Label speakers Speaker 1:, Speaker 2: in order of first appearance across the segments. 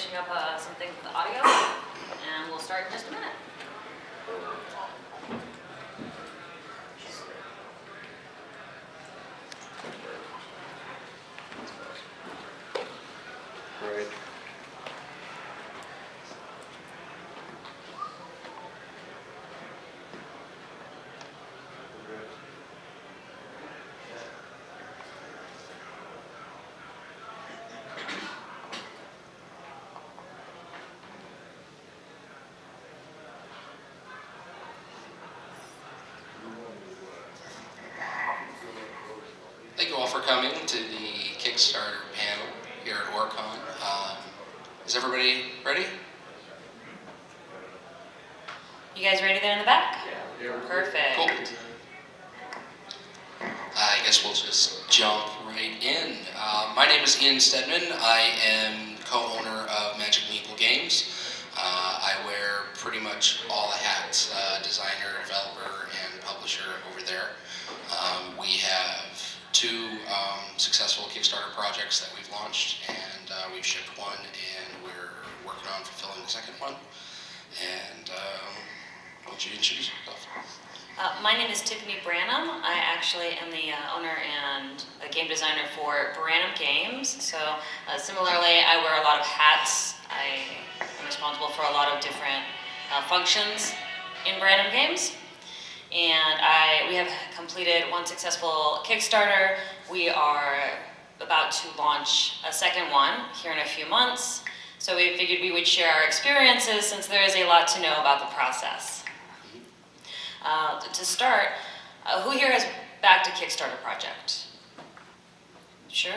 Speaker 1: finishing up something for the audio, and we'll start in just a minute.
Speaker 2: Great.
Speaker 3: Thank you all for coming to the Kickstarter panel here at OrcCon. Is everybody ready?
Speaker 1: You guys ready there in the back?
Speaker 2: Yeah.
Speaker 1: Perfect.
Speaker 3: Cool. I guess we'll just jump right in. My name is Ian Stedman. I am co-owner of Magic Meeple Games. I wear pretty much all the hats, designer, developer, and publisher over there. We have two successful Kickstarter projects that we've launched, and we've shipped one, and we're working on fulfilling the second one. And why don't you introduce yourself?
Speaker 1: My name is Tiffany Branum. I actually am the owner and a game designer for Branum Games. So similarly, I wear a lot of hats. I am responsible for a lot of different functions in Branum Games. And we have completed one successful Kickstarter. We are about to launch a second one here in a few months. So we figured we would share our experiences since there is a lot to know about the process. To start, who here has backed a Kickstarter project? Sure.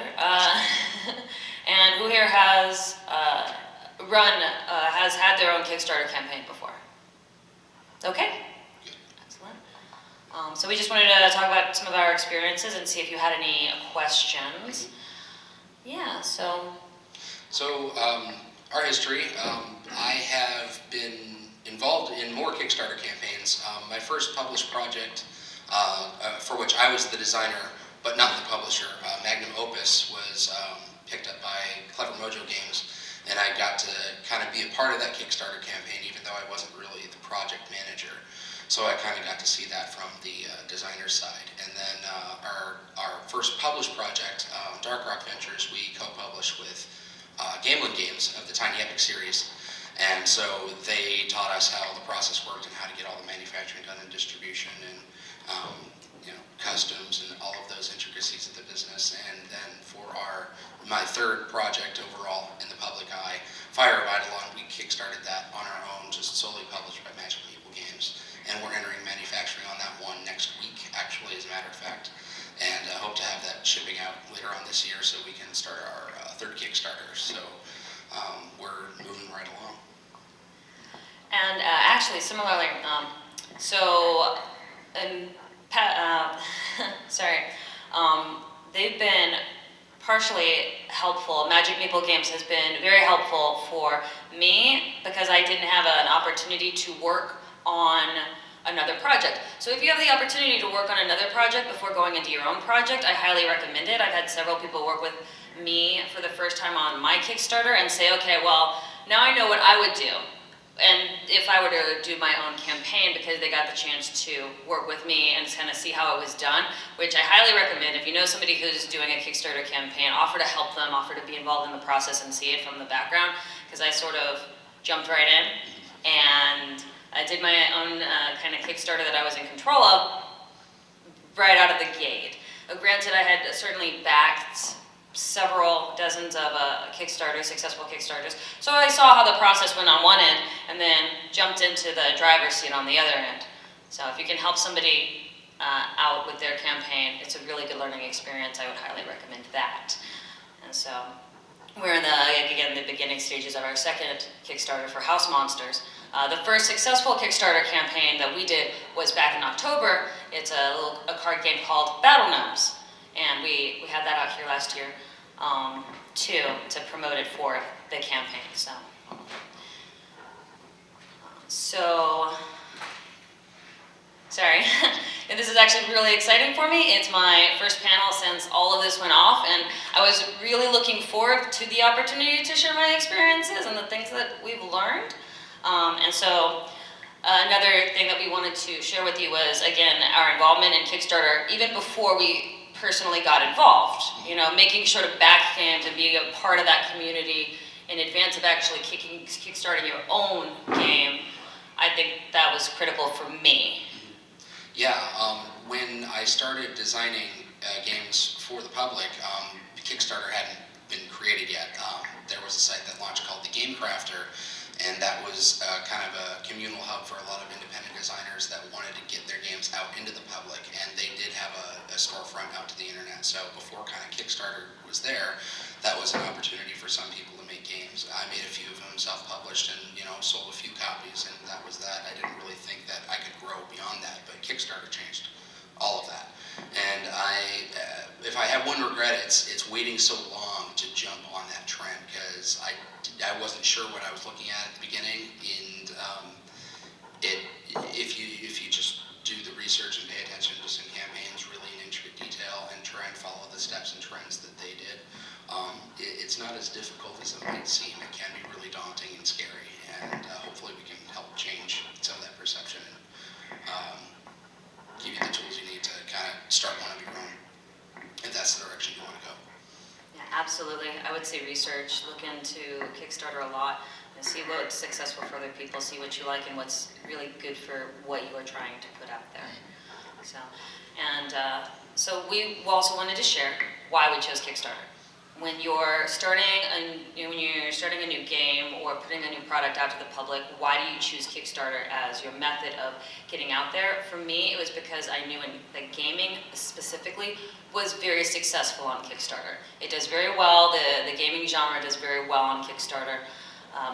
Speaker 1: And who here has has had their own Kickstarter campaign before? Okay. So we just wanted to talk about some of our experiences and see if you had any questions. Yeah, so
Speaker 3: our history, I have been involved in more Kickstarter campaigns. My first published project, for which I was the designer, but not the publisher, Magnum Opus, was picked up by Clever Mojo Games, and I got to kind of be a part of that Kickstarter campaign, even though I wasn't really the project manager. So I kind of got to see that from the designer side. And then our first published project, Dark Rock Ventures, we co-published with Gambling Games of the Tiny Epic series. And so they taught us how the process worked and how to get all the manufacturing done and distribution and customs and all of those intricacies of the business. And then for my third project overall in the public eye, Fire of Eidolon, we kickstarted that on our own, just solely published by Magic Meeple Games. And we're entering manufacturing on that one next week, actually, as a matter of fact. And I hope to have that shipping out later on this year so we can start our third Kickstarter. So we're moving right along.
Speaker 1: and actually similarly, they've been partially helpful. Magic Meeple Games has been very helpful for me because I didn't have an opportunity to work on another project. So if you have the opportunity to work on another project before going into your own project, I highly recommend it. I've had several people work with me for the first time on my Kickstarter and say, okay, well, now I know what I would do. And if I were to do my own campaign, because they got the chance to work with me and kind of see how it was done, which I highly recommend. If you know somebody who's doing a Kickstarter campaign, offer to help them, offer to be involved in the process and see it from the background, because I sort of jumped right in and I did my own kind of Kickstarter that I was in control of right out of the gate. Granted, I had certainly backed several dozens of successful Kickstarters. So I saw how the process went on one end and then jumped into the driver's seat on the other end. So if you can help somebody out with their campaign, it's a really good learning experience. I would highly recommend that. And so we're in the beginning stages of our second Kickstarter for House Monsters. The first successful Kickstarter campaign that we did was back in October. It's a card game called Battle Gnomes. And we had that out here last year to promote it for the campaign. So sorry. And this is actually really exciting for me. It's my first panel since all of this went off, and I was really looking forward to the opportunity to share my experiences and the things that we've learned. Another thing that we wanted to share with you was, again, our involvement in Kickstarter, even before we personally got involved. You know, making sure to back games and being a part of that community in advance of actually kickstarting your own game. I think that was critical for me.
Speaker 3: Yeah, when I started designing games for the public, Kickstarter hadn't been created yet. There was a site that launched called the Game Crafter, and that was kind of a communal hub for a lot of independent designers that wanted to get their games out into the public, and they did have a storefront out to the internet. So before kind of Kickstarter was there, that was an opportunity for some people to make games. I made a few of them self-published and, you know, sold a few copies, and that was that. I didn't really think that I could grow beyond that, but Kickstarter changed all of that. And if I have one regret, it's waiting so long to jump on that trend, because I wasn't sure what I was looking at the beginning, and if you just do the research and pay attention to some campaigns really in intricate detail and try and follow the steps and trends that they did, it's not as difficult as it might seem. It can be really daunting and scary, and hopefully we can help change some of that perception and give you the tools you need to kind of start one of your own, if that's the direction you want to go.
Speaker 1: Yeah, absolutely. I would say research, look into Kickstarter a lot, and see what's successful for other people, see what you like and what's really good for what you are trying to put out there. So we also wanted to share why we chose Kickstarter. When you're starting a new game or putting a new product out to the public, why do you choose Kickstarter as your method of getting out there? For me, it was because I knew that gaming specifically was very successful on Kickstarter. It does very well. The gaming genre does very well on Kickstarter,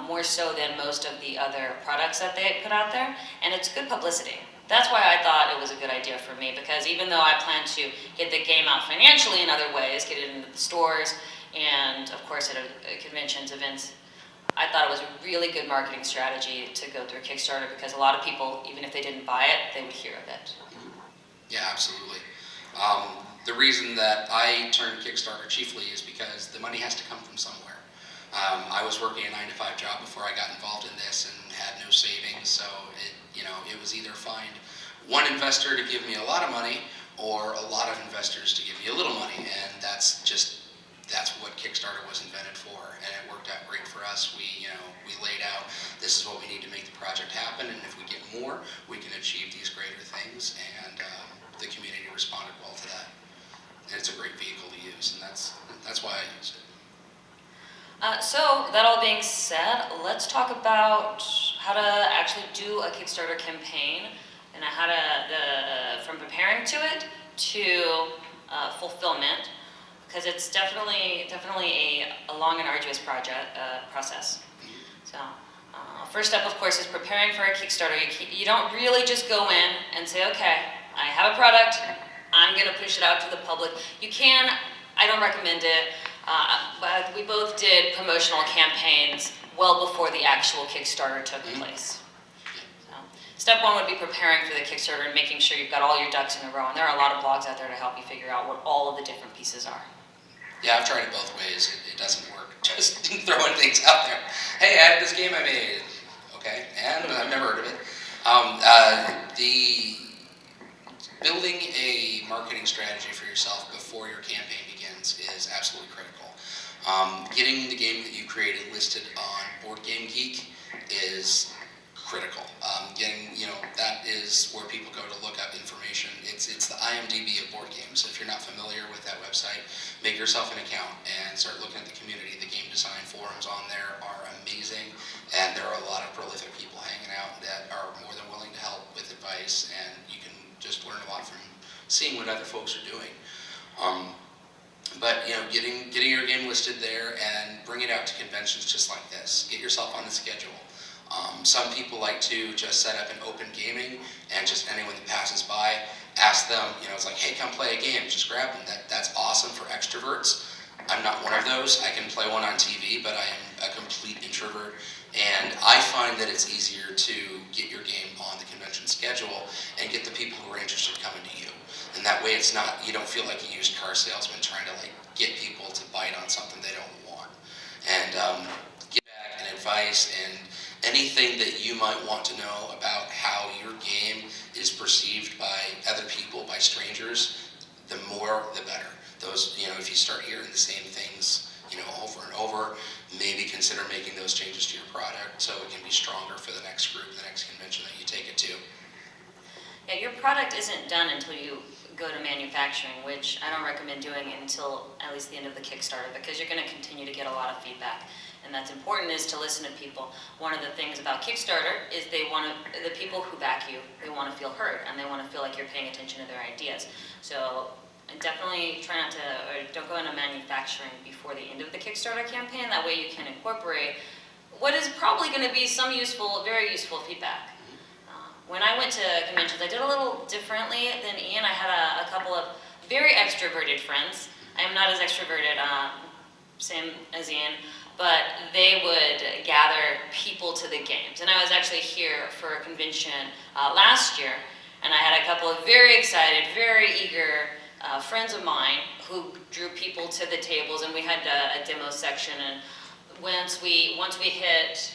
Speaker 1: more so than most of the other products that they put out there, and it's good publicity. That's why I thought it was a good idea for me, because even though I plan to get the game out financially in other ways, get it into the stores, and of course at conventions, events, I thought it was a really good marketing strategy to go through Kickstarter, because a lot of people, even if they didn't buy it, they would hear of it.
Speaker 3: Yeah, absolutely. The reason that I turned Kickstarter chiefly is because the money has to come from somewhere. I was working a 9-to-5 job before I got involved in this and had no savings, so it was either find one investor to give me a lot of money or a lot of investors to give me a little money, and that's what Kickstarter was invented for, and it worked out great for us. We laid out, this is what we need to make the project happen, and if we get more, we can achieve these greater things, and the community responded well to that. And it's a great vehicle to use, and that's why I use it.
Speaker 1: So that all being said, let's talk about how to actually do a Kickstarter campaign, and how to from preparing to it to fulfillment, because it's definitely a long and arduous process. So first up, of course, is preparing for a Kickstarter. You don't really just go in and say, okay, I have a product, I'm going to push it out to the public. You can, I don't recommend it. But we both did promotional campaigns well before the actual Kickstarter took place. So, step one would be preparing for the Kickstarter and making sure you've got all your ducks in a row. And there are a lot of blogs out there to help you figure out what all of the different pieces are.
Speaker 3: Yeah, I've tried it both ways. It doesn't work. Just throwing things out there. Hey, I have this game I made. Okay, and I've never heard of it. Building a marketing strategy for yourself before your campaign begins is absolutely critical. Getting the game that you created listed on Board Game Geek is critical. That is where people go to look up information. It's the IMDb of board games. If you're not familiar with that website, make yourself an account and start looking at the community. The game design forums on there are amazing, and there are a lot of prolific people hanging out that are more than willing to help with advice, and you can just learn a lot from seeing what other folks are doing. But getting your game listed there and bring it out to conventions just like this. Get yourself on the schedule. Some people like to just set up an open gaming, and just anyone that passes by, ask them, it's like, hey, come play a game, just grab them. That's awesome for extroverts. I'm not one of those. I can play one on TV, but I am a complete introvert, And I find that it's easier to get your game on the convention schedule and get the people who are interested coming to you. And that way it's not, you don't feel like a used car salesman trying to like get people to bite on something they don't want. And get back and advice and anything that you might want to know about how your game is perceived by other people, by strangers, the more the better. Those, if you start hearing the same things, over and over, maybe consider making those changes to your product so it can be stronger for the next group, the next convention that you take it to.
Speaker 1: Yeah, your product isn't done until you go to manufacturing, which I don't recommend doing until at least the end of the Kickstarter, because you're going to continue to get a lot of feedback. And that's important, is to listen to people. One of the things about Kickstarter is the people who back you, they want to feel heard, and they want to feel like you're paying attention to their ideas. So definitely try not to, or don't go into manufacturing before the end of the Kickstarter campaign. That way you can incorporate what is probably going to be some useful, very useful feedback. When I went to conventions, I did a little differently than Ian. I had a couple of very extroverted friends. I am not as extroverted, same as Ian, but they would gather people to the games. And I was actually here for a convention last year, and I had a couple of very excited, very eager friends of mine who drew people to the tables, and we had a demo section. And once we hit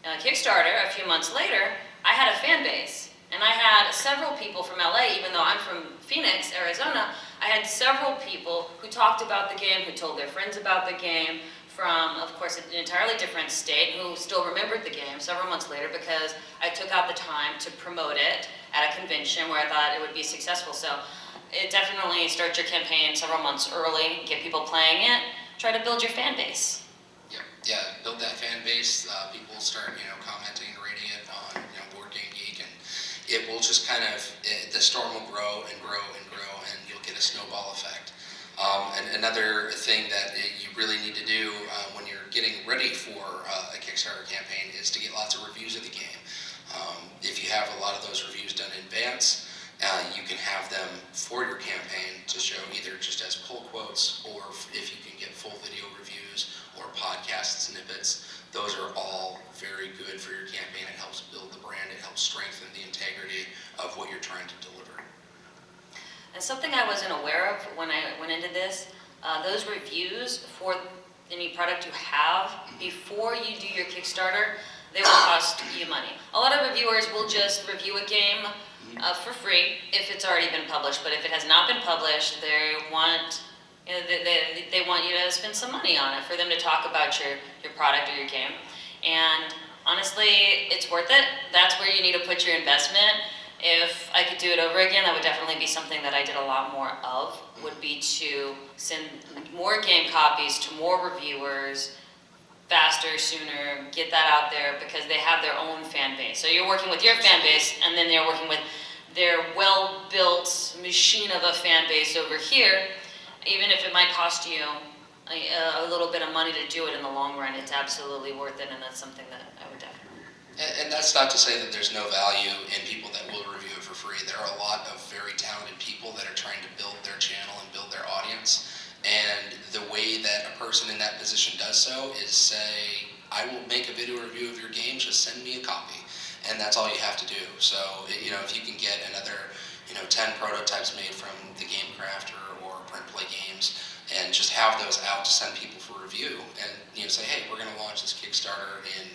Speaker 1: Kickstarter a few months later, I had a fan base, and I had several people from LA, even though I'm from Phoenix, Arizona. I had several people who talked about the game, who told their friends about the game, from, of course, an entirely different state, who still remembered the game several months later because I took out the time to promote it at a convention where I thought it would be successful. So it definitely starts your campaign several months early, get people playing it, try to build your fan base.
Speaker 3: Yeah, build that fan base. People start, commenting and rating it on, Board Game Geek, and it will just the storm will grow and grow and grow, and you'll get a snowball effect. And another thing that you really need to do when you're getting ready for a Kickstarter campaign is to get lots of reviews of the game. If you have a lot of those reviews done in advance, you can have them for your campaign to show either just as pull quotes, or if you can get full video reviews or podcast snippets. Those are all very good for your campaign. It helps build the brand. It helps strengthen the integrity of what you're trying to deliver.
Speaker 1: And something I wasn't aware of when I went into this, those reviews for any product you have before you do your Kickstarter, they will cost you money. A lot of reviewers will just review a game for free if it's already been published, but if it has not been published, they want you to spend some money on it for them to talk about your product or your game. And honestly, it's worth it. That's where you need to put your investment. If I could do it over again, that would definitely be something that I did a lot more of, would be to send more game copies to more reviewers faster, sooner, get that out there, because they have their own fan base. So you're working with your fan base, and then they're working with their well-built machine of a fan base over here. Even if it might cost you a little bit of money to do it in the long run, it's absolutely worth it, and that's something that I would definitely.
Speaker 3: And that's not to say that there's no value in people that will review it for free. There are a lot of very talented people that are trying to build their channel and build their audience. And the way that a person in that position does so is say, I will make a video review of your game, just send me a copy. And that's all you have to do. So, if you can get another, 10 prototypes made from the Game Crafter or Print Play Games, and just have those out to send people for review, and say, hey, we're going to launch this Kickstarter in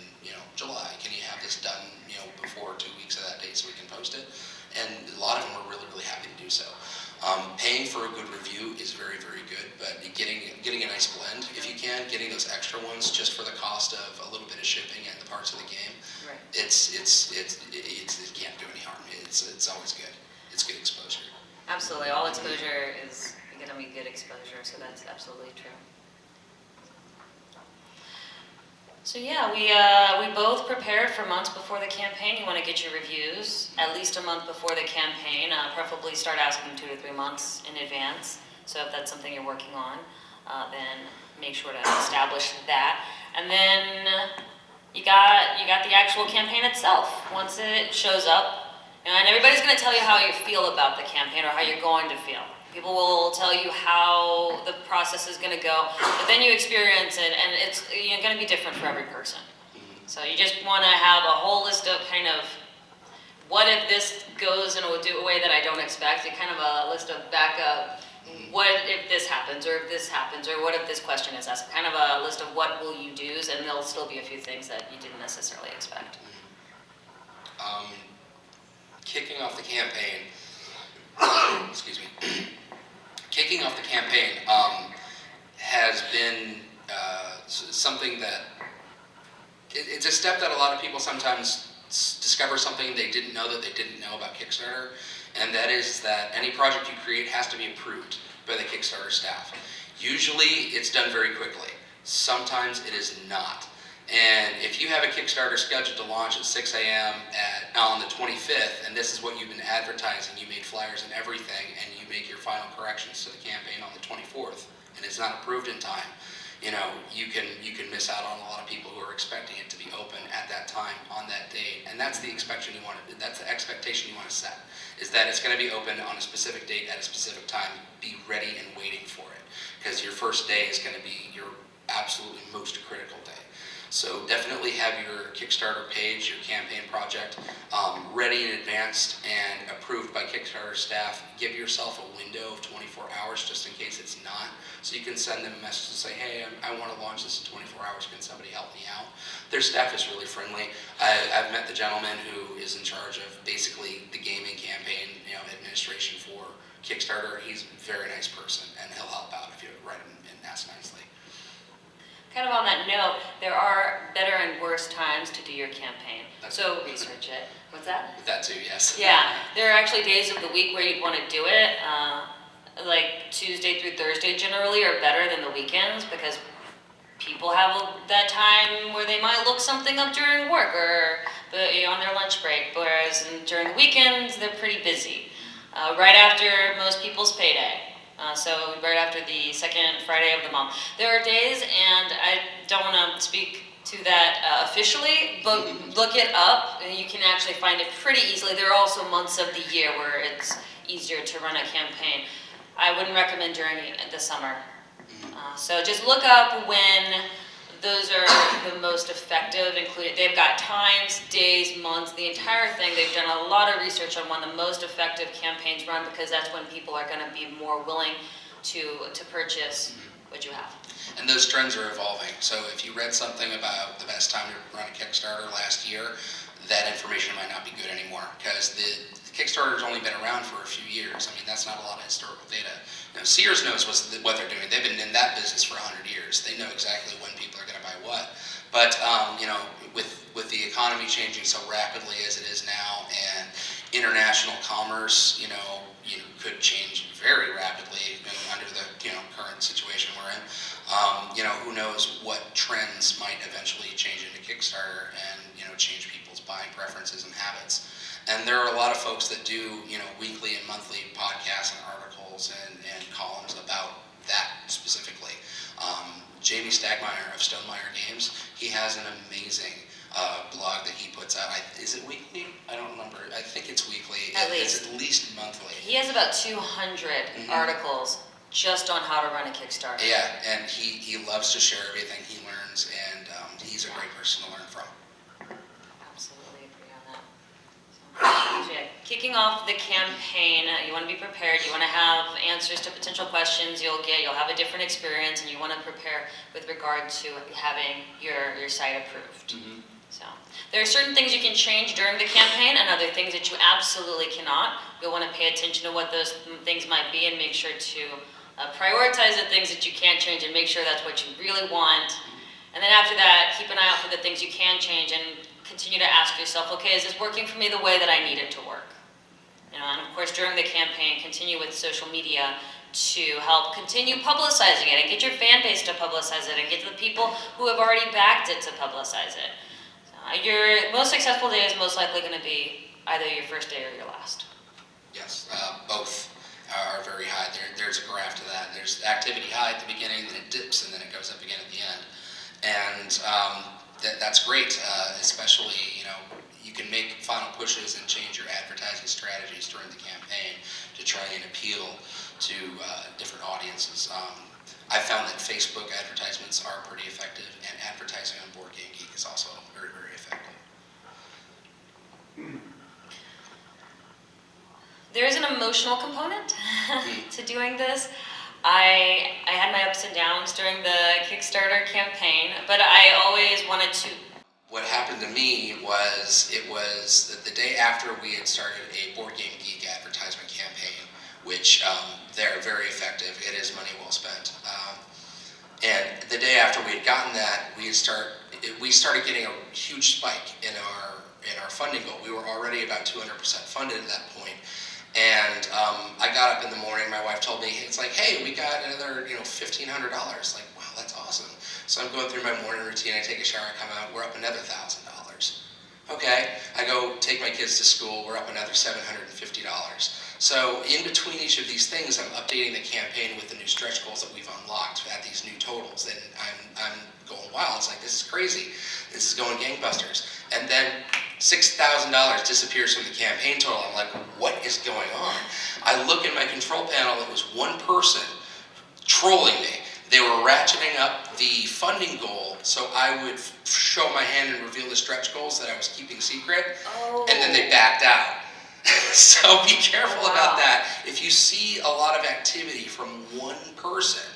Speaker 3: July. Can you have this done before 2 weeks of that date so we can post it? And a lot of them are really, really happy to do so. Paying for a good review is very, very good, but getting a nice blend, if you can, getting those extra ones just for the cost of a little bit of shipping and the parts of the game, right. It can't do any harm. It's always good. It's good exposure.
Speaker 1: Absolutely, all exposure is going to be good exposure, so that's absolutely true. So yeah, we both prepared for months before the campaign. You want to get your reviews at least a month before the campaign, preferably start asking 2 to 3 months in advance. So if that's something you're working on, then make sure to establish that. And then you got the actual campaign itself. Once it shows up, and everybody's going to tell you how you feel about the campaign or how you're going to feel. People will tell you how the process is going to go, but then you experience it, and it's going to be different for every person. So you just want to have a whole list of kind of, what if this goes in a way that I don't expect? It kind of a list of backup. What if this happens, or if this happens, or what if this question is asked? Kind of a list of what will you do's, and there'll still be a few things that you didn't necessarily expect.
Speaker 3: Kicking off the campaign, excuse me, kicking off the campaign has been something that, it's a step that a lot of people sometimes discover something they didn't know that they didn't know about Kickstarter, and that is that any project you create has to be approved by the Kickstarter staff. Usually it's done very quickly. Sometimes it is not. And if you have a Kickstarter scheduled to launch at 6 a.m. on the 25th, and this is what you've been advertising, you made flyers and everything, and you make your final corrections to the campaign on the 24th, and it's not approved in time, you know, you can miss out on a lot of people who are expecting it to be open at that time on that date, and that's the expectation you want to set, is that it's going to be open on a specific date at a specific time. Be ready and waiting for it, because your first day is going to be your absolutely most critical day. So definitely have your Kickstarter page, your campaign project, ready in advance and approved by Kickstarter staff. Give yourself a window of 24 hours just in case it's not. So you can send them a message and say, hey, I want to launch this in 24 hours. Can somebody help me out? Their staff is really friendly. I've met the gentleman who is in charge of basically the gaming campaign, administration for Kickstarter. He's a very nice person, and he'll help out if you write him and ask nicely.
Speaker 1: Kind of on that note, there are better and worse times to do your campaign. So research it. What's that?
Speaker 3: That too, yes.
Speaker 1: Yeah, there are actually days of the week where you'd want to do it. Like Tuesday through Thursday generally are better than the weekends, because people have that time where they might look something up during work or on their lunch break, whereas during the weekends they're pretty busy. Right after most people's payday. So right after the second Friday of the month. There are days, and I don't want to speak to that officially, but look it up, and you can actually find it pretty easily. There are also months of the year where it's easier to run a campaign. I wouldn't recommend during the summer. So just look up when those are the most effective, included. They've got times, days, months, the entire thing. They've done a lot of research on when the most effective campaigns run, because that's when people are going to be more willing to purchase what you have.
Speaker 3: And those trends are evolving. So if you read something about the best time to run a Kickstarter last year, that information might not be good anymore, because the Kickstarter's only been around for a few years. I mean, that's not a lot of historical data. Sears knows what they're doing. They've been in that business for 100 years. They know exactly when people are going to buy what. But with the economy changing so rapidly as it is now, and international commerce, could change very rapidly under the current situation we're in. Who knows what trends might eventually change into Kickstarter and change people's buying preferences and habits. And there are a lot of folks that do weekly and monthly podcasts and articles and columns about that specifically. Jamie Stagmeyer of Stonemeyer Games, he has an amazing blog that he puts out. Is it weekly? I don't remember. I think it's weekly. It's at least monthly.
Speaker 1: He has about 200 articles just on how to run a Kickstarter.
Speaker 3: Yeah, and he loves to share everything he learns, and he's a great person to learn from.
Speaker 1: Absolutely agree on that. So, kicking off the campaign, you want to be prepared. You want to have answers to potential questions you'll get. You'll have a different experience, and you want to prepare with regard to having your site approved. So there are certain things you can change during the campaign, and other things that you absolutely cannot. You'll want to pay attention to what those things might be, and make sure to prioritize the things that you can't change, and make sure that's what you really want. And then after that, keep an eye out for the things you can change, and continue to ask yourself, okay, is this working for me the way that I need it to work? And of course, during the campaign, continue with social media to help continue publicizing it, and get your fan base to publicize it, and get the people who have already backed it to publicize it. Your most successful day is most likely going to be either your first day or your last.
Speaker 3: Yes, both are very high. There's a graph to that. There's activity high at the beginning, then it dips, and then it goes up again at the end. And that's great, especially, you can make final pushes and change your advertising strategies during the campaign to try and appeal to different audiences. I found that Facebook advertisements are pretty effective, and advertising on Board Game Geek is also very, very
Speaker 1: an emotional component to doing this. I had my ups and downs during the Kickstarter campaign, but I always wanted to.
Speaker 3: What happened to me was, it was the day after we had started a Board Game Geek advertisement campaign, which they're very effective. It is money well spent. And the day after we had gotten that, we started getting a huge spike in our funding goal. We were already about 200% funded at that point. And I got up in the morning, my wife told me, it's like, hey, we got another $1,500. Like, wow, that's awesome. So I'm going through my morning routine, I take a shower, I come out, we're up another $1,000. Okay, I go take my kids to school, we're up another $750. So in between each of these things, I'm updating the campaign with the new stretch goals that we've unlocked at these new totals, and I'm going wild. It's like, this is crazy. This is going gangbusters. And then $6,000 disappears from the campaign total. I'm like, what is going on? I look in my control panel, it was one person trolling me. They were ratcheting up the funding goal so I would show my hand and reveal the stretch goals that I was keeping secret, and then they backed out. So be careful about that. If you see a lot of activity from one person,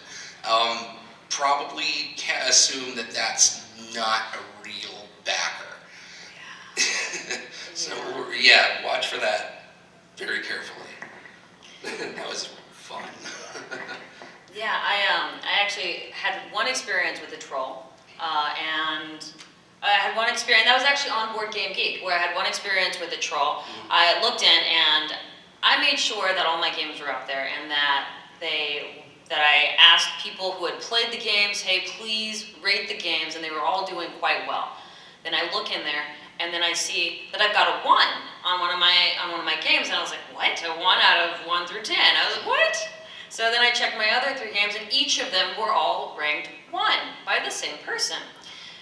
Speaker 3: probably can't assume that that's not a real backer. So yeah, watch for that very carefully. That was fun.
Speaker 1: Yeah, I actually had one experience with a troll, and I had one experience, that was actually on Board Game Geek, where I had one experience with a troll. I looked in and I made sure that all my games were up there, and that I asked people who had played the games, hey, please rate the games, and they were all doing quite well. Then I look in there, and then I see that I've got a 1 on one of my games, and I was like, what? A 1 out of 1 through 10? I was like, what? So then I checked my other 3 games, and each of them were all ranked 1 by the same person.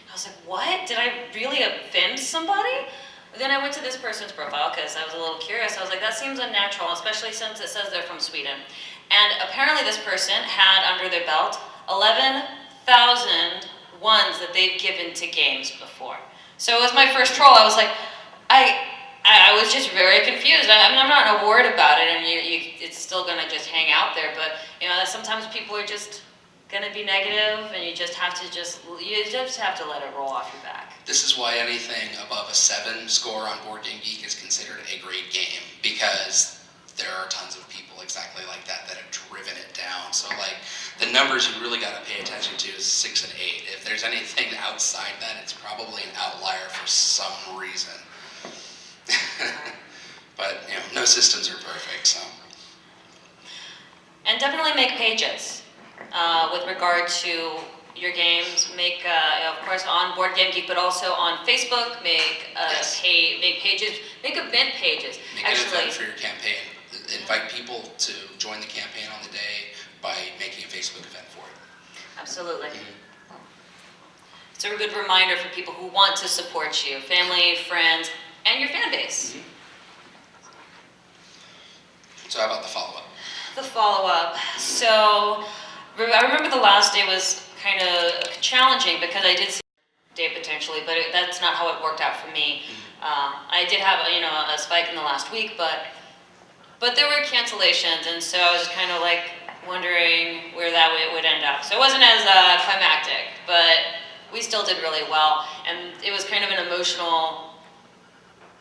Speaker 1: I was like, what? Did I really offend somebody? Then I went to this person's profile because I was a little curious. I was like, that seems unnatural, especially since it says they're from Sweden. And apparently this person had under their belt 11,000 ones that they've given to games before. So it was my first troll. I was like, I was just very confused. I'm not worried about it, and it's still gonna just hang out there. But sometimes people are just gonna be negative, and you just have to let it roll off your back.
Speaker 3: This is why anything above a 7 score on Board Game Geek is considered a great game, because there are tons of people exactly like that have driven it down. So like, the numbers you really got to pay attention to is 6 and 8. If there's anything outside that, it's probably an outlier for some reason. But no systems are perfect, so.
Speaker 1: And definitely make pages with regard to your games. Make, of course, on Board Game Geek, but also on Facebook. Make make pages. Make event pages.
Speaker 3: Make an event for your campaign. Invite people to join the campaign on the day by making a Facebook event for it.
Speaker 1: Absolutely. Mm-hmm. It's a good reminder for people who want to support you, family, friends, and your fan base.
Speaker 3: Mm-hmm. So how about the follow-up?
Speaker 1: The follow-up. So I remember the last day was kind of challenging because I did see a day potentially, but that's not how it worked out for me. I did have a spike in the last week, but there were cancellations, and so I was kind of like wondering where that would end up. So it wasn't as climactic, but we still did really well, and it was kind of an emotional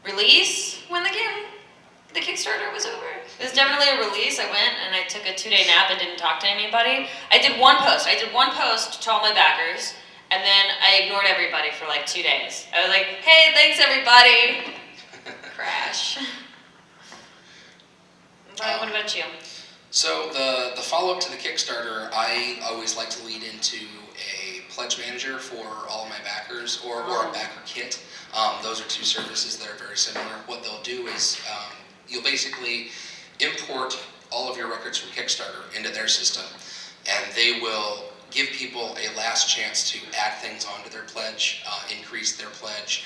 Speaker 1: release when the Kickstarter was over. It was definitely a release. I went and I took a 2-day nap and didn't talk to anybody. I did one post to all my backers, and then I ignored everybody for like 2 days. I was like, hey, thanks everybody. Crash. What about you?
Speaker 3: So the follow-up to the Kickstarter, I always like to lead into a pledge manager for all of my backers, or a backer kit. Those are 2 services that are very similar. What they'll do is you'll basically import all of your records from Kickstarter into their system, and they will give people a last chance to add things onto their pledge, increase their pledge,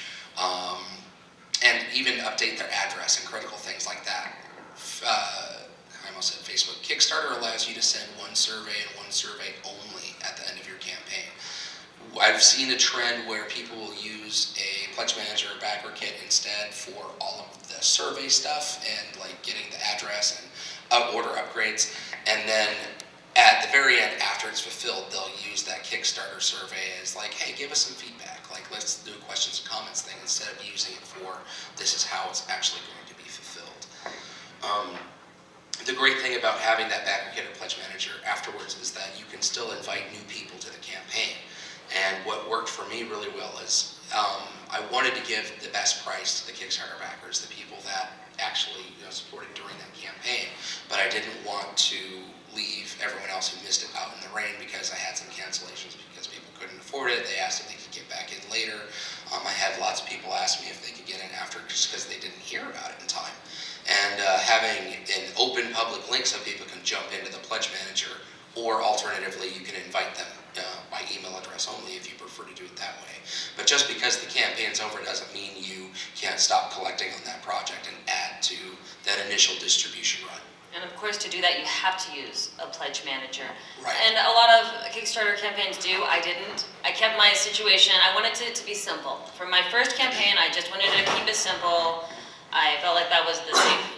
Speaker 3: and even update their address and critical things like that. I almost said Facebook. Kickstarter allows you to send 1 survey and 1 survey only at the end of your campaign. I've seen a trend where people will use a Pledge Manager backer kit instead for all of the survey stuff and like getting the address and order upgrades. And then at the very end, after it's fulfilled, they'll use that Kickstarter survey as like, hey, give us some feedback. Like, let's do a questions and comments thing instead of using it for this is how it's actually going to be fulfilled. The great thing about having that backer kit or Pledge Manager afterwards is that you can still invite new people to the campaign. And what worked for me really well is I wanted to give the best price to the Kickstarter backers, the people that actually supported during that campaign. But I didn't want to leave everyone else who missed it out in the rain because I had some cancellations because people couldn't afford it. They asked if they could get back in later. I had lots of people ask me if they could get in after just because they didn't hear about it in time. And having an open public link so people can jump into the Pledge Manager, or alternatively, you can invite them by email address only if you prefer to do it that way. But just because the campaign's over doesn't mean you can't stop collecting on that project and add to that initial distribution run.
Speaker 1: And of course, to do that, you have to use a Pledge Manager.
Speaker 3: Right.
Speaker 1: And a lot of Kickstarter campaigns do. I didn't. I kept my situation, I wanted it to be simple. For my first campaign, I just wanted to keep it simple. I felt like that was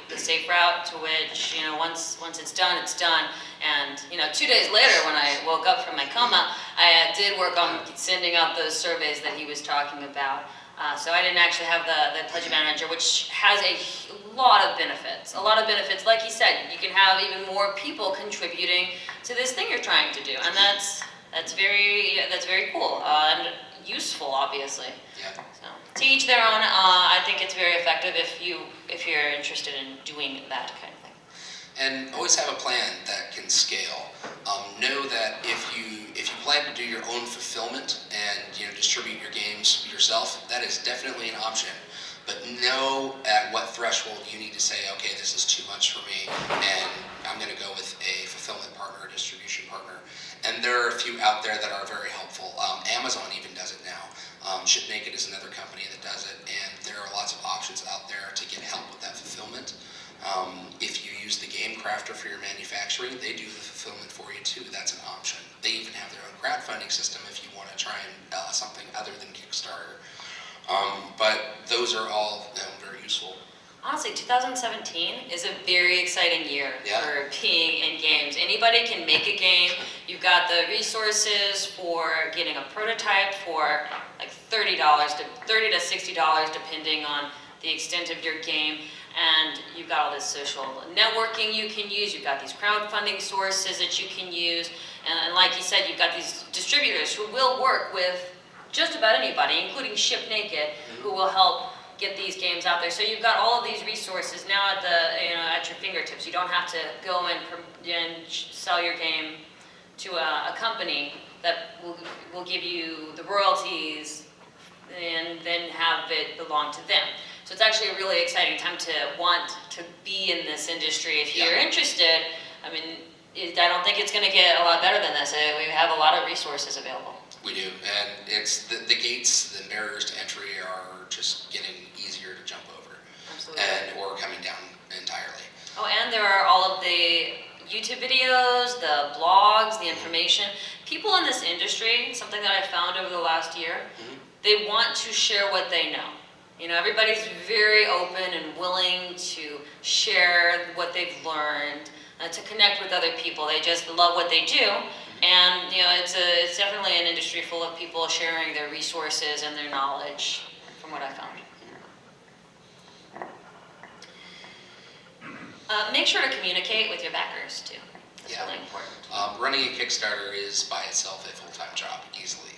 Speaker 1: the safe route to which, once it's done, it's done. And, 2 days later when I woke up from my coma, I did work on sending out those surveys that he was talking about. So I didn't actually have the Pledge Manager, which has a lot of benefits. A lot of benefits, like he said, you can have even more people contributing to this thing you're trying to do. And that's very cool and useful, obviously.
Speaker 3: Yeah.
Speaker 1: So, to each their own. I think it's very effective if you're interested in doing that kind of thing.
Speaker 3: And always have a plan that can scale. Know that if you plan to do your own fulfillment and distribute your games yourself, that is definitely an option. But know at what threshold you need to say, okay, this is too much for me, and I'm going to go with a fulfillment partner, a distribution partner. And there are a few out there that are very helpful. Amazon even does it now. Ship Naked is another company that does it, and there are lots of options out there to get help with that fulfillment. If you use the Game Crafter for your manufacturing, they do the fulfillment for you too. That's an option. They even have their own crowdfunding system if you want to try and something other than Kickstarter. But those are all very useful.
Speaker 1: Honestly, 2017 is a very exciting year for being in games. Anybody can make a game. You've got the resources for getting a prototype for like $30 to $60, depending on the extent of your game. And you've got all this social networking you can use. You've got these crowdfunding sources that you can use. And like you said, you've got these distributors who will work with just about anybody, including Ship Naked, who will help get these games out there. So you've got all of these resources now at your fingertips. You don't have to go and sell your game to a company that will give you the royalties and then have it belong to them. So it's actually a really exciting time to want to be in this industry. If you're interested, I don't think it's going to get a lot better than this. We have a lot of resources available.
Speaker 3: We do, and it's the gates, the barriers to entry are just getting easier to jump over.
Speaker 1: Absolutely.
Speaker 3: Or coming down entirely.
Speaker 1: Oh, and there are all of the YouTube videos, the blogs, the information. People in this industry, something that I found over the last year, they want to share what they know. Everybody's very open and willing to share what they've learned, to connect with other people. They just love what they do. And it's definitely an industry full of people sharing their resources and their knowledge, from what I found. Make sure to communicate with your backers too. That's really important.
Speaker 3: Running a Kickstarter is by itself a full-time job, easily.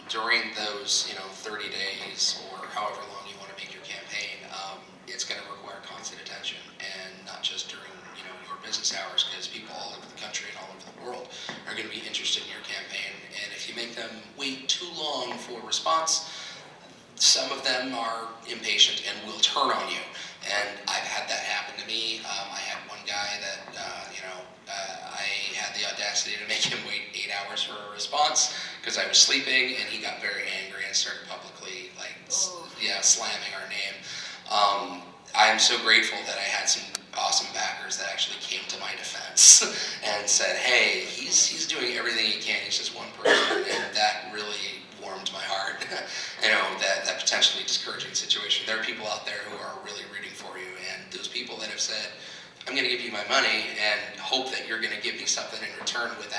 Speaker 3: During those 30 days or however long you want to make your campaign, it's going to require constant attention, and not just during your business hours, because people all over the country and all over the world are going to be interested in your campaign. And if you make them wait too long for a response, some of them are impatient and will turn on you. And I've had that happen to me. I had one guy that I had the audacity to make him wait 8 hours for a response because I was sleeping, and he got very angry and started publicly slamming our name. I'm so grateful that I had some awesome backers that actually came to my defense and said, hey, he's doing everything he can, he's just one person, and that really warmed my heart. That potentially discouraging situation. There are people out there who are really rooting for you, and those people that have said, I'm going to give you my money and hope that you're going to give me something in return with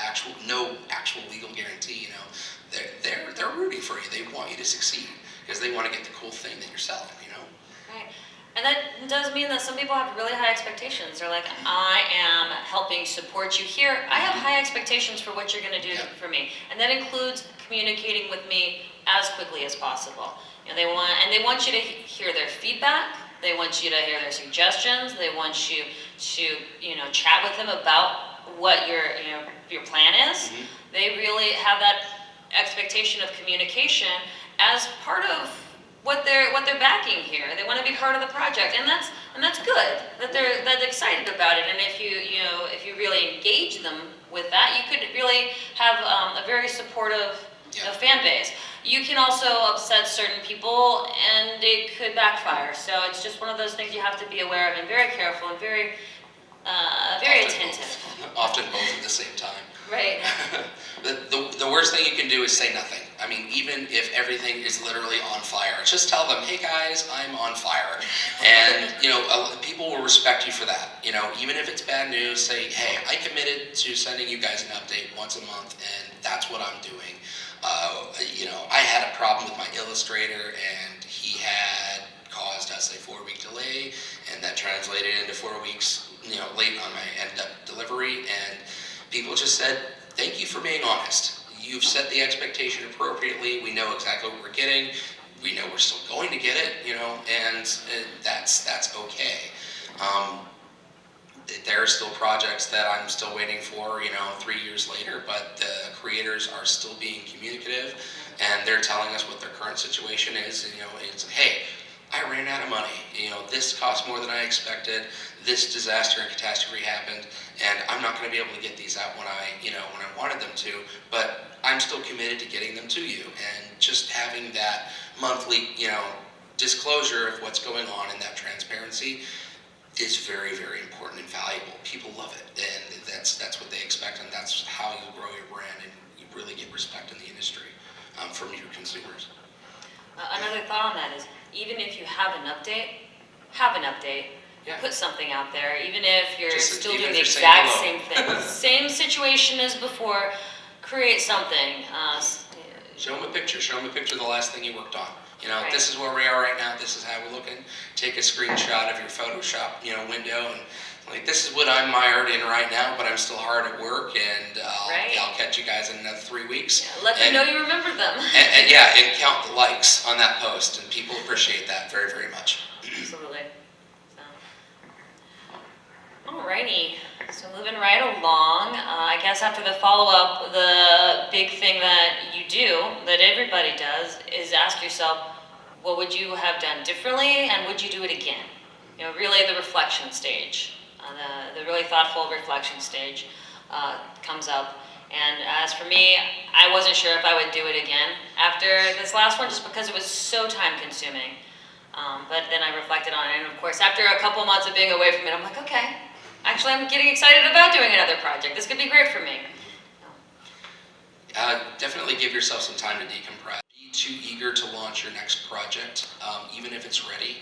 Speaker 3: no actual legal guarantee, they're rooting for you. They want you to succeed because they want to get the cool thing that you're selling,
Speaker 1: Right. And that does mean that some people have really high expectations. They're like, I am helping support you here. I have high expectations for what you're going to do for me. And that includes communicating with me as quickly as possible. They want you to hear their feedback. They want you to hear their suggestions. They want you to, chat with them about what your plan is. They really have that expectation of communication as part of what they're backing here. They want to be part of the project, and that's good that they're excited about it. And if you really engage them with that, you could really have a very supportive fan base. You can also upset certain people, and it could backfire. So it's just one of those things you have to be aware of and very careful and very attentive.
Speaker 3: Often both at the same time.
Speaker 1: Right.
Speaker 3: The worst thing you can do is say nothing. I mean, even if everything is literally on fire, just tell them, hey guys, I'm on fire. And, people will respect you for that. Even if it's bad news, say, hey, I committed to sending you guys an update once a month, and that's what I'm doing. I had a problem with my illustrator, and he had caused us a 4-week delay, and that translated into 4 weeks, late on my end up delivery, and people just said, thank you for being honest. You've set the expectation appropriately. We know exactly what we're getting. We know we're still going to get it, and that's okay. There are still projects that I'm still waiting for, 3 years later, but the creators are still being communicative, and they're telling us what their current situation is. It's, hey, I ran out of money. This cost more than I expected. This disaster and catastrophe happened, and I'm not going to be able to get these out when I wanted them to, but I'm still committed to getting them to you. And just having that monthly, disclosure of what's going on and that transparency is very, very important and valuable. People love it, and that's what they expect, and that's how you grow your brand and you really get respect in the industry from your consumers.
Speaker 1: Another thought on that is, even if you have an update, have an update.
Speaker 3: Yeah.
Speaker 1: Put something out there, even if you're still doing the
Speaker 3: you're
Speaker 1: exact same thing. Same situation as before, create something.
Speaker 3: Show them a picture. Show them a picture of the last thing you worked on.
Speaker 1: Right.
Speaker 3: This is where we are right now. This is how we're looking. Take a screenshot of your Photoshop, window, and this is what I'm mired in right now, but I'm still hard at work, and I'll catch you guys in another 3 weeks.
Speaker 1: Yeah, let them know you remember them.
Speaker 3: and count the likes on that post, and people appreciate that very, very much.
Speaker 1: Absolutely. Alrighty, so moving right along, I guess after the follow-up, the big thing that you do, that everybody does, is ask yourself, what would you have done differently, and would you do it again? Really the reflection stage, the really thoughtful reflection stage comes up. And as for me, I wasn't sure if I would do it again after this last one, just because it was so time-consuming. But then I reflected on it, and of course, after a couple months of being away from it, I'm like, okay. Actually, I'm getting excited about doing another project. This could be great for me.
Speaker 3: Definitely give yourself some time to decompress. Be too eager to launch your next project, even if it's ready.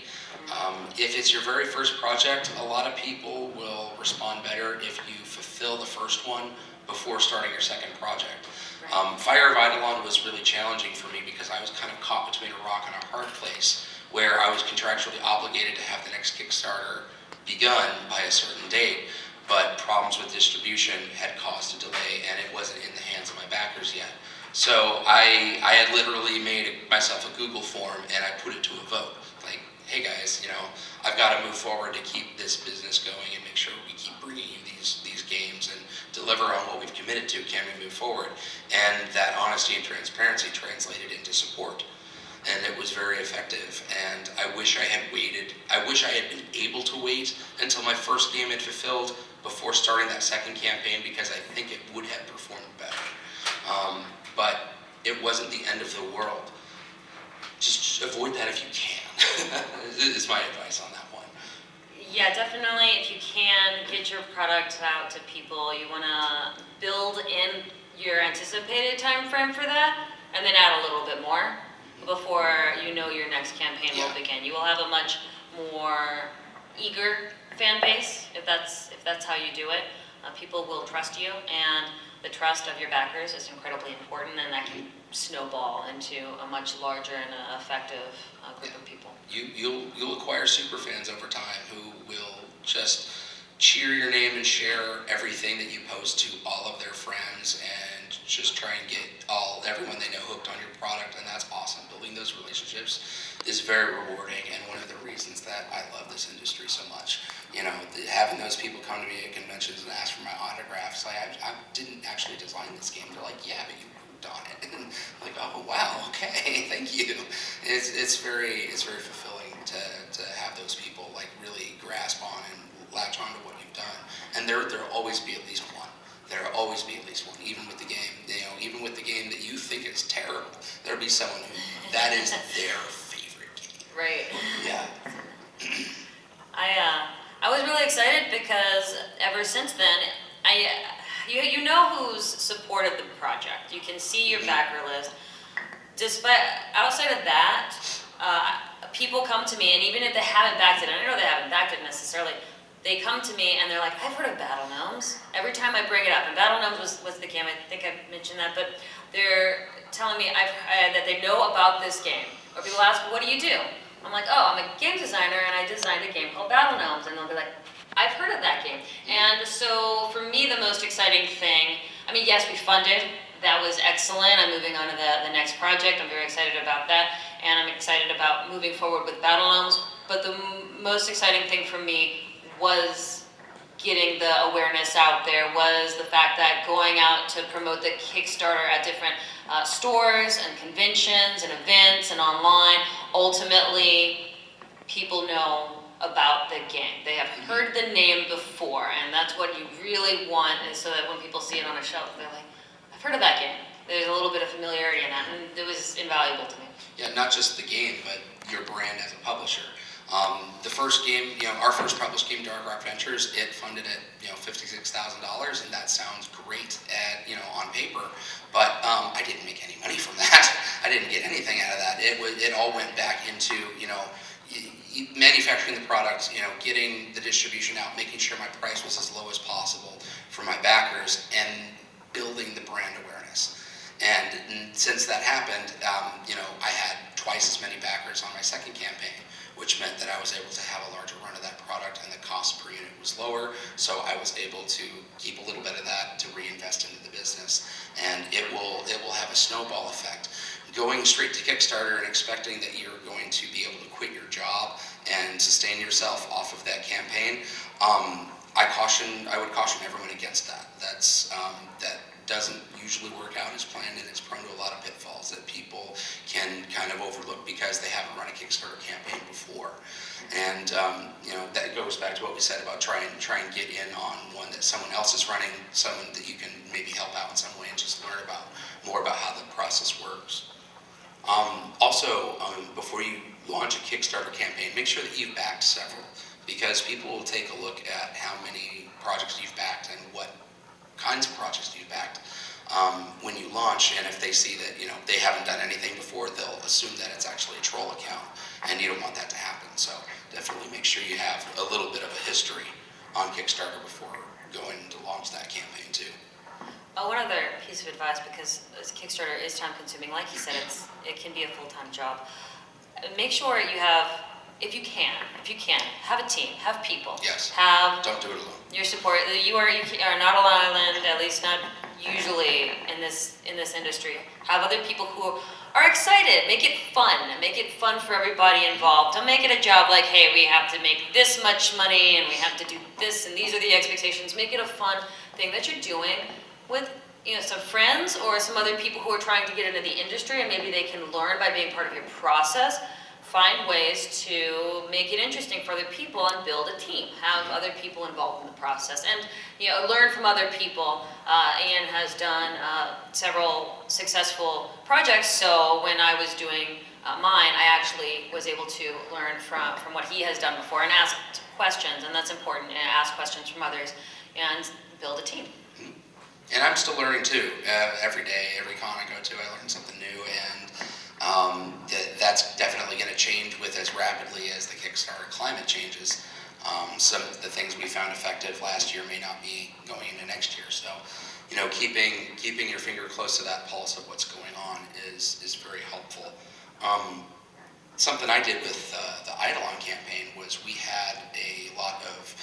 Speaker 3: If it's your very first project, a lot of people will respond better if you fulfill the first one before starting your second project.
Speaker 1: Right.
Speaker 3: Fire of Eidolon was really challenging for me because I was kind of caught between a rock and a hard place, where I was contractually obligated to have the next Kickstarter begun by a certain date, but problems with distribution had caused a delay, and it wasn't in the hands of my backers yet. So I had literally made myself a Google form, and I put it to a vote. Like, hey guys, I've got to move forward to keep this business going and make sure we keep bringing you these games and deliver on what we've committed to. Can we move forward? And that honesty and transparency translated into support. And it was very effective, and I wish I had waited. I wish I had been able to wait until my first game had fulfilled before starting that second campaign, because I think it would have performed better. But it wasn't the end of the world. Just avoid that if you can, is my advice on that one.
Speaker 1: Yeah, definitely, if you can get your product out to people, you want to build in your anticipated time frame for that, and then add a little bit more. before you know your next campaign will begin. You will have a much more eager fan base if that's how you do it. People will trust you, and the trust of your backers is incredibly important, and that can snowball into a much larger and effective group of people.
Speaker 3: You'll acquire super fans over time who will just cheer your name and share everything that you post to all of their friends, and just try and get everyone they know hooked on your product, and that's awesome. Building those relationships is very rewarding, and one of the reasons that I love this industry so much. Having those people come to me at conventions and ask for my autographs, like I didn't actually design this game. They're like, yeah, but you worked on it. And I'm like, oh wow, okay, thank you. It's very fulfilling to have those people like really grasp on and latch on to what you've done. And there'll always be at least one. There'll always be at least one, even with the game. Even with the game that you think is terrible, there'll be someone who that is their favorite game.
Speaker 1: Right.
Speaker 3: Yeah.
Speaker 1: I was really excited because ever since then, you know who's supported the project. You can see your backer list. Outside of that, people come to me, and even if they haven't backed it, and I know they haven't backed it necessarily, they come to me and they're like, I've heard of Battle Gnomes. Every time I bring it up, and Battle Gnomes was the game, I think I mentioned that, but they're telling me that they know about this game. Or people ask, what do you do? I'm like, oh, I'm a game designer, and I designed a game called Battle Gnomes, and they'll be like, I've heard of that game. And so for me, the most exciting thing, I mean, yes, we funded. That was excellent. I'm moving on to the next project. I'm very excited about that, and I'm excited about moving forward with Battle Gnomes. But the most exciting thing for me was getting the awareness out there, was the fact that going out to promote the Kickstarter at different stores and conventions and events and online, ultimately people know about the game. They have heard the name before, and that's what you really want, is so that when people see it on a shelf, they're like, I've heard of that game. There's a little bit of familiarity in that, and it was invaluable to me.
Speaker 3: Yeah, not just the game, but your brand as a publisher. The first game, our first published game, Dark Rock Ventures, it funded at $56,000, and that sounds great on paper, but I didn't make any money from that. I didn't get anything out of that. It all went back into manufacturing the product, getting the distribution out, making sure my price was as low as possible for my backers, and building the brand awareness. And since that happened, I had twice as many backers on my second campaign, which meant that I was able to have a larger run of that product, and the cost per unit was lower, so I was able to keep a little bit of that to reinvest into the business, and it will have a snowball effect. Going straight to Kickstarter and expecting that you're going to be able to quit your job and sustain yourself off of that campaign, I would caution everyone against that. That doesn't usually work out as planned, and it's prone to a lot of pitfalls that people can kind of overlook because they haven't run a Kickstarter campaign before. And that goes back to what we said about try and get in on one that someone else is running, someone that you can maybe help out in some way, and just learn more about how the process works. Before you launch a Kickstarter campaign, make sure that you've backed several, because people will take a look at how many projects you've backed and what kinds of projects you've backed when you launch, and if they see that they haven't done anything before, they'll assume that it's actually a troll account, and you don't want that to happen. So definitely make sure you have a little bit of a history on Kickstarter before going to launch that campaign too.
Speaker 1: One other piece of advice, because Kickstarter is time consuming, like you said, it can be a full-time job. Make sure you have, if you can, have a team, have people.
Speaker 3: Yes. Don't do it alone.
Speaker 1: Your support. You are not an island, at least not usually in this industry. Have other people who are excited. Make it fun for everybody involved. Don't make it a job like, hey, we have to make this much money and we have to do this and these are the expectations. Make it a fun thing that you're doing with some friends or some other people who are trying to get into the industry, and maybe they can learn by being part of your process. Find ways to make it interesting for other people and build a team. Have other people involved in the process, and learn from other people. Ian has done several successful projects, so when I was doing mine, I actually was able to learn from what he has done before and ask questions, and that's important. And ask questions from others and build a team.
Speaker 3: And I'm still learning too. Every day, every con I go to, I learn something new, and That's definitely going to change with as rapidly as the Kickstarter climate changes. Some of the things we found effective last year may not be going into next year. So, keeping your finger close to that pulse of what's going on is very helpful. Something I did with the Eidolon campaign was we had a lot of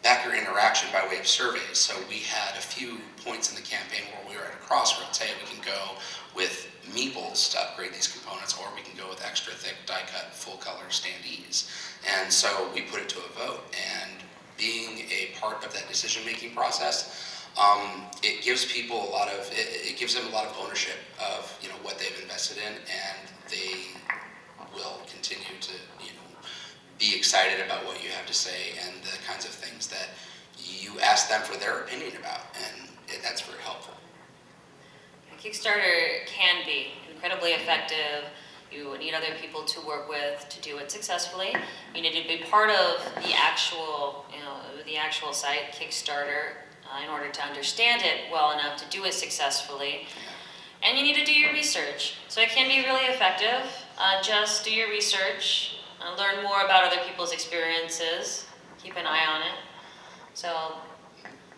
Speaker 3: backer interaction by way of surveys. So we had a few points in the campaign where we were at a crossroads. Hey, we can go with Meeples to upgrade these components, or we can go with extra thick die-cut full color standees. And so we put it to a vote, and being a part of that decision-making process, it gives people a lot of, it gives them a lot of ownership of, what they've invested in, and they will continue to, be excited about what you have to say and the kinds of things that you ask them for their opinion about, and that's very helpful.
Speaker 1: Kickstarter can be incredibly effective. You need other people to work with to do it successfully. You need to be part of the actual, the actual site, Kickstarter, in order to understand it well enough to do it successfully. And you need to do your research. So it can be really effective. Just do your research, learn more about other people's experiences, keep an eye on it. So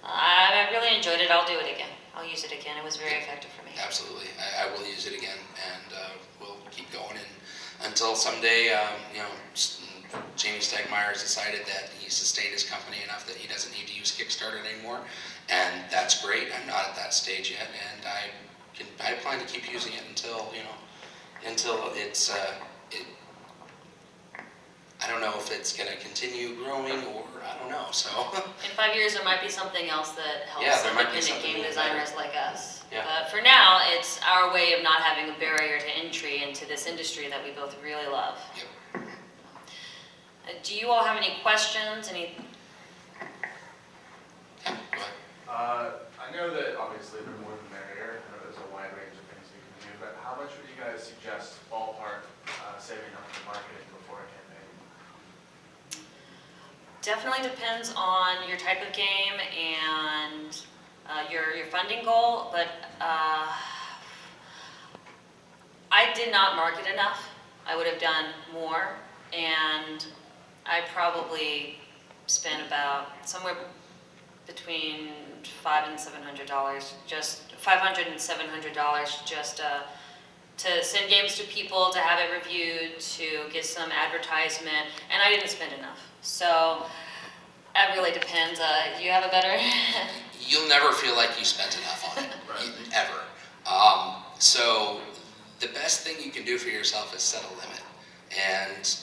Speaker 1: I really enjoyed it. I'll do it again. I'll use it again. It was very effective for me.
Speaker 3: Absolutely. I will use it again, and we'll keep going until someday, Jamie Stegmeyer has decided that he's sustained his company enough that he doesn't need to use Kickstarter anymore, and that's great. I'm not at that stage yet, and I plan to keep using it until it's I don't know if it's going to continue growing, or I don't know. So
Speaker 1: in 5 years, there might be something else that helps independent game designers like us.
Speaker 3: Yeah.
Speaker 1: But for now, it's our way of not having a barrier to entry into this industry that we both really love.
Speaker 3: Yep.
Speaker 1: Do you all have any questions?
Speaker 3: Yeah, go ahead.
Speaker 2: I know that obviously the more the merrier. I know there's a wide range of things you can do, but how much would you guys suggest ballpark saving up for marketing before a campaign?
Speaker 1: Definitely depends on your type of game and your funding goal, but I did not market enough. I would have done more, and I probably spent about somewhere between $500 and $700, just $500 and $700 just to send games to people, to have it reviewed, to get some advertisement, and I didn't spend enough. So it really depends. Do you have a better?
Speaker 3: You'll never feel like you spent enough on it, ever. So the best thing you can do for yourself is set a limit. And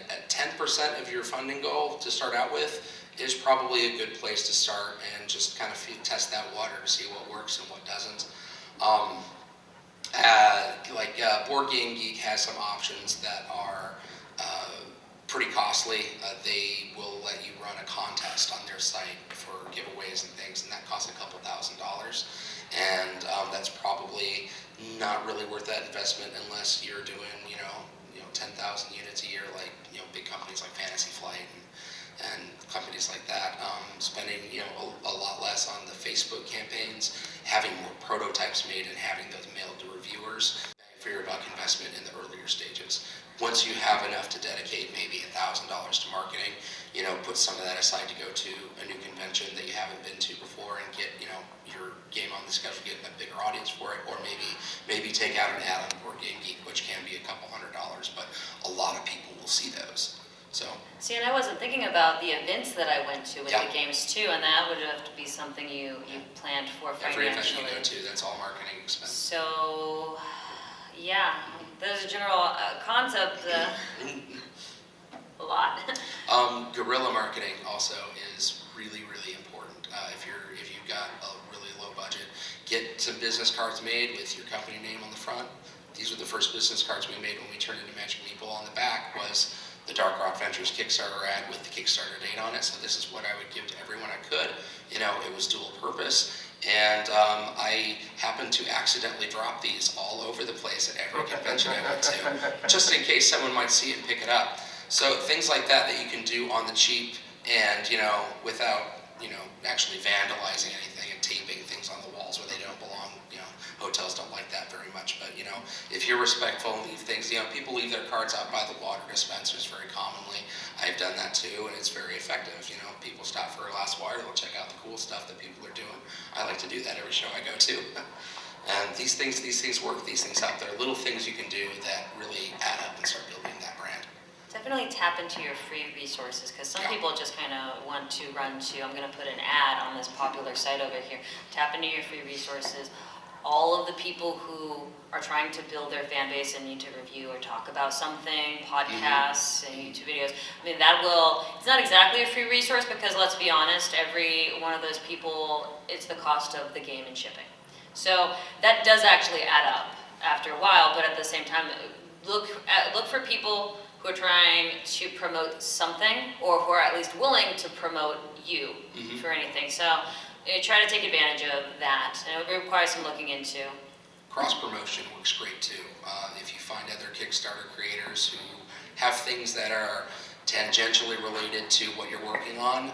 Speaker 3: at 10% of your funding goal to start out with is probably a good place to start, and just kind of test that water to see what works and what doesn't. Board Game Geek has some options that are pretty costly. They will let you run a contest on their site for giveaways and things, and that costs a couple $1,000s. And that's probably not really worth that investment unless you're doing 10,000 units a year, like big companies like Fantasy Flight and companies like that. Spending a lot less on the Facebook campaigns, having more prototypes made and having those mailed to reviewers for your buck investment in the earlier stages. Once you have enough to dedicate maybe $1,000 to marketing, put some of that aside to go to a new convention that you haven't been to before and get your game on the schedule, get a bigger audience for it, or maybe take out an ad on Board Game Geek, which can be a couple $100, but a lot of people will see those. So.
Speaker 1: See, and I wasn't thinking about the events that I went to with the games too, and that would have to be something you planned for financially.
Speaker 3: Every event you go to, that's all marketing expense.
Speaker 1: So, yeah, there's a general concept, a lot.
Speaker 3: Guerrilla marketing also is really, really important. If you've got a really low budget, get some business cards made with your company name on the front. These were the first business cards we made when we turned into Magic Meeple. On the back was the Dark Rock Ventures Kickstarter ad with the Kickstarter date on it. So this is what I would give to everyone I could. It was dual purpose. And I happened to accidentally drop these all over the place at every convention I went to, just in case someone might see it and pick it up. So things like that you can do on the cheap, and without actually vandalizing anything and taping things on the walls where they don't belong. Hotels don't like that very much. much, but if you're respectful and leave things, people leave their cards out by the water dispensers very commonly. I've done that too, and it's very effective. People stop for a glass of water, they'll check out the cool stuff that people are doing. I like to do that every show I go to. And these things work, these things help. There are little things you can do that really add up and start building that brand.
Speaker 1: Definitely tap into your free resources, because some people just kind of want to run to, I'm going to put an ad on this popular site over here. Tap into your free resources. All of the people who are trying to build their fan base and need to review or talk about something, podcasts and YouTube videos, I mean, it's not exactly a free resource, because let's be honest, every one of those people, it's the cost of the game and shipping. So that does actually add up after a while, but at the same time, look for people who are trying to promote something, or who are at least willing to promote you for anything. So try to take advantage of that, and it requires some looking into.
Speaker 3: Cross-promotion works great too. If you find other Kickstarter creators who have things that are tangentially related to what you're working on.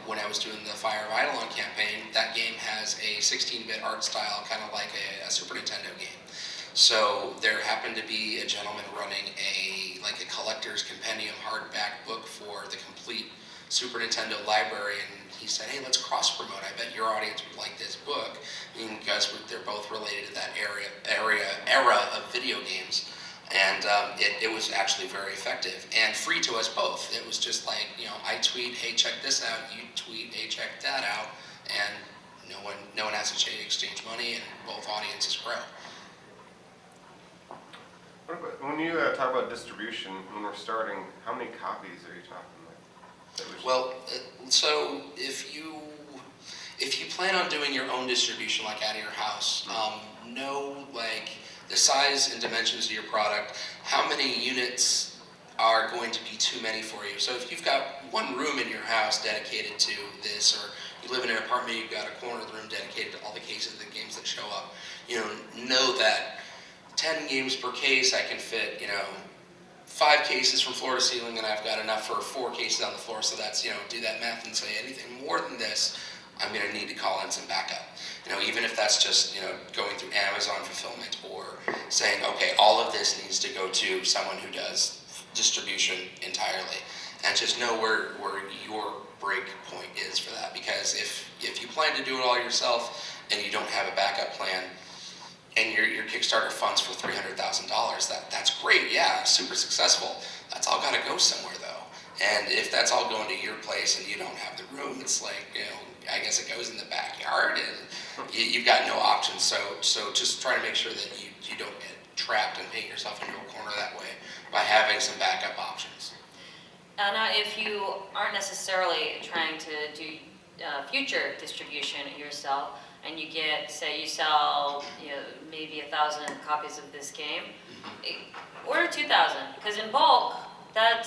Speaker 3: When I was doing the Fire of Eidolon campaign, that game has a 16-bit art style, kind of like a Super Nintendo game. So there happened to be a gentleman running a collector's compendium hardback book for the complete Super Nintendo library, and he said, "Hey, let's cross-promote. I bet your audience would like this book." And they're both related to that era of video games. And it was actually very effective and free to us both. It was just like, I tweet, "Hey, check this out." You tweet, "Hey, check that out." And no one has to exchange money, and both audiences grow.
Speaker 4: When you talk about distribution, when we're starting, how many copies are you talking about?
Speaker 3: Well, so if you plan on doing your own distribution, like out of your house, know the size and dimensions of your product, how many units are going to be too many for you. So if you've got one room in your house dedicated to this, or you live in an apartment, you've got a corner of the room dedicated to all the cases of the games that show up, know that 10 games per case, I can fit, 5 cases from floor to ceiling, and I've got enough for 4 cases on the floor. So that's, do that math and say anything more than this, I'm going to need to call in some backup. Even if that's just, going through Amazon fulfillment, or saying, okay, all of this needs to go to someone who does distribution entirely, and just know where your break point is for that. Because if you plan to do it all yourself and you don't have a backup plan, and your Kickstarter funds for $300,000, that's great, yeah, super successful. That's all got to go somewhere though. And if that's all going to your place and you don't have the room, it's like, I guess it goes in the backyard, and you've got no options. So just try to make sure that you don't get trapped and paint yourself into a corner that way by having some backup options.
Speaker 1: Now, if you aren't necessarily trying to do future distribution yourself, and you sell maybe 1,000 copies of this game, order 2,000, because in bulk, that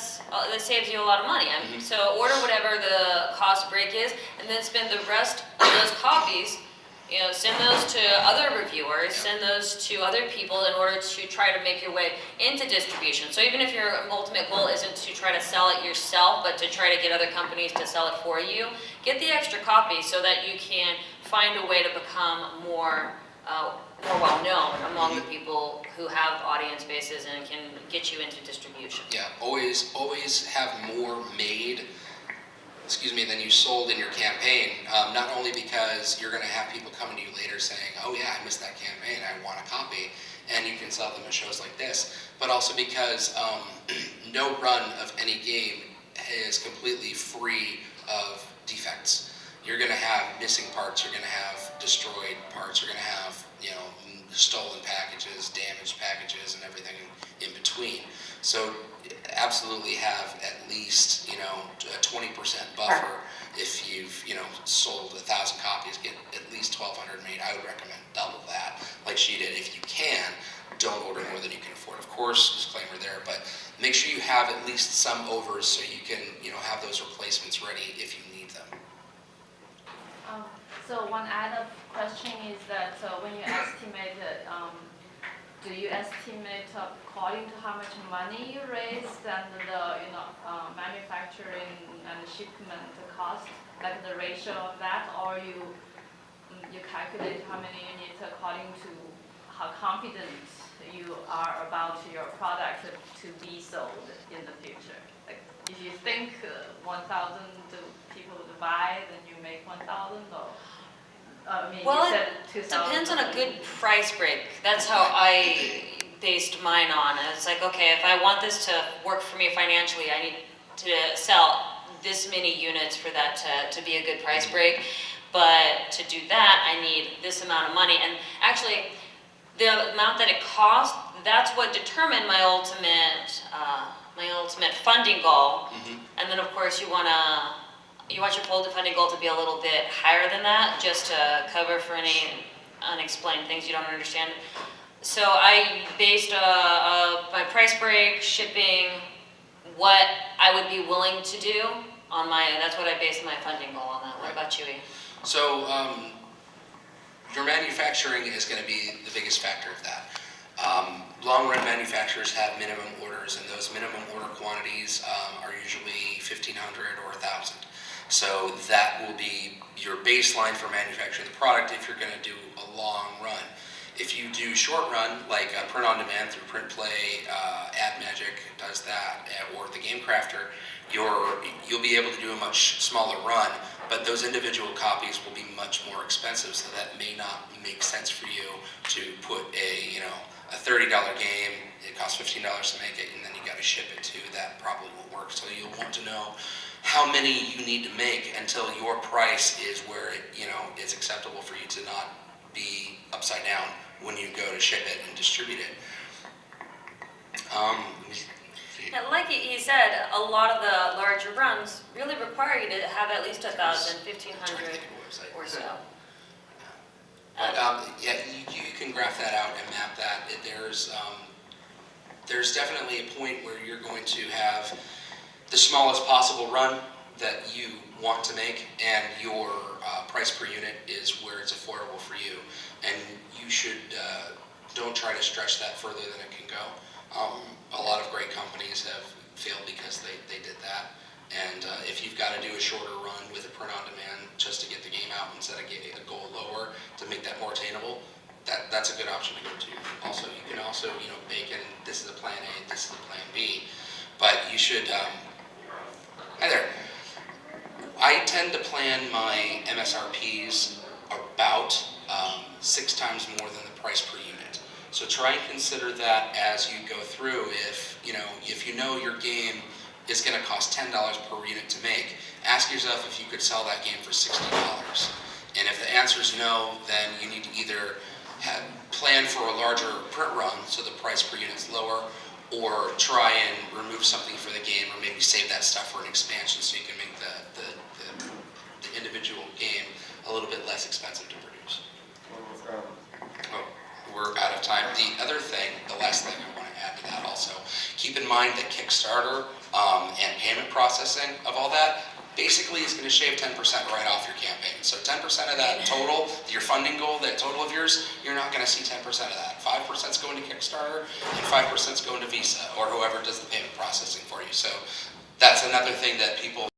Speaker 1: saves you a lot of money. So order whatever the cost break is, and then spend the rest of those copies, send those to other reviewers, send those to other people in order to try to make your way into distribution. So even if your ultimate goal isn't to try to sell it yourself, but to try to get other companies to sell it for you, get the extra copies so that you can find a way to become more well-known among the people who have audience bases and can get you into distribution.
Speaker 3: Yeah, always have more made than you sold in your campaign, not only because you're going to have people coming to you later saying, "Oh yeah, I missed that campaign, I want a copy," and you can sell them at shows like this, but also because no run of any game is completely free of defects. You're going to have missing parts, you're going to have destroyed parts, you're going to have stolen packages, damaged packages, and everything in between. So absolutely have at least a 20% buffer. If you've sold 1,000 copies, get at least 1,200 made. I would recommend double that, like she did. If you can, don't order more than you can afford. Of course, disclaimer there, but make sure you have at least some overs so you can have those replacements ready if you need them.
Speaker 5: So one add-up question is that when you estimate it, do you estimate according to how much money you raised and the manufacturing and shipment cost, like the ratio of that, or you calculate how many units according to how confident you are about your product to be sold in the future. Like, if you think 1,000 people would buy, then you make 1,000, or I mean,
Speaker 1: Well,
Speaker 5: you said
Speaker 1: it
Speaker 5: 2,000.
Speaker 1: depends on a good price break. That's how I based mine on. And it's like, okay, if I want this to work for me financially, I need to sell this many units for that to be a good price break. But to do that, I need this amount of money. And actually, the amount that it cost, that's what determined my ultimate funding goal. And then, of course, you want your full funding goal to be a little bit higher than that, just to cover for any unexplained things you don't understand. So I based my price break, shipping, what I would be willing to do on that's what I based my funding goal on that. What about Chewy?
Speaker 3: So your manufacturing is going to be the biggest factor of that. Long-run manufacturers have minimum orders, and those minimum order quantities are usually 1,500 or 1,000. So that will be your baseline for manufacturing the product if you're going to do a long run. If you do short run, like print on demand through Print Play, AdMagic does that, or the Game Crafter, you'll be able to do a much smaller run, but those individual copies will be much more expensive, so that may not make sense for you to put a $30 game, it costs $15 to make it, and then you got to ship it to, that probably won't work. So you'll want to know how many you need to make until your price is where it is acceptable for you to not be upside down when you go to ship it and distribute it.
Speaker 1: Yeah, like he said, a lot of the larger runs really require you to have at least 1,000, 1,500 or so.
Speaker 3: But yeah, you can graph that out and map that. There's definitely a point where you're going to have the smallest possible run that you want to make, and your price per unit is where it's affordable for you. And you should don't try to stretch that further than it can go. A lot of great companies have failed because they did that. And if you've got to do a shorter run with a print on demand just to get the game out instead of getting the goal lower to make that more attainable, that's a good option to go to. Also, you can also bake in, this is a plan A, this is a plan B, but you should. Hi there. I tend to plan my MSRPs about 6 times more than the price per unit. So try and consider that as you go through. If you know your game is going to cost $10 per unit to make, ask yourself if you could sell that game for $60. And if the answer is no, then you need to either plan for a larger print run so the price per unit is lower, or try and remove something for the game, or maybe save that stuff for an expansion so you can make the individual game a little bit less expensive to produce. Oh, we're out of time. The other thing, the last thing I want to add to that also, keep in mind that Kickstarter and payment processing of all that basically is going to shave 10% right off your campaign. So 10% of that total, your funding goal, that total of yours, you're not going to see 10% of that. 5% is going to Kickstarter, and 5% is going to Visa, or whoever does the payment processing for you. So that's another thing that people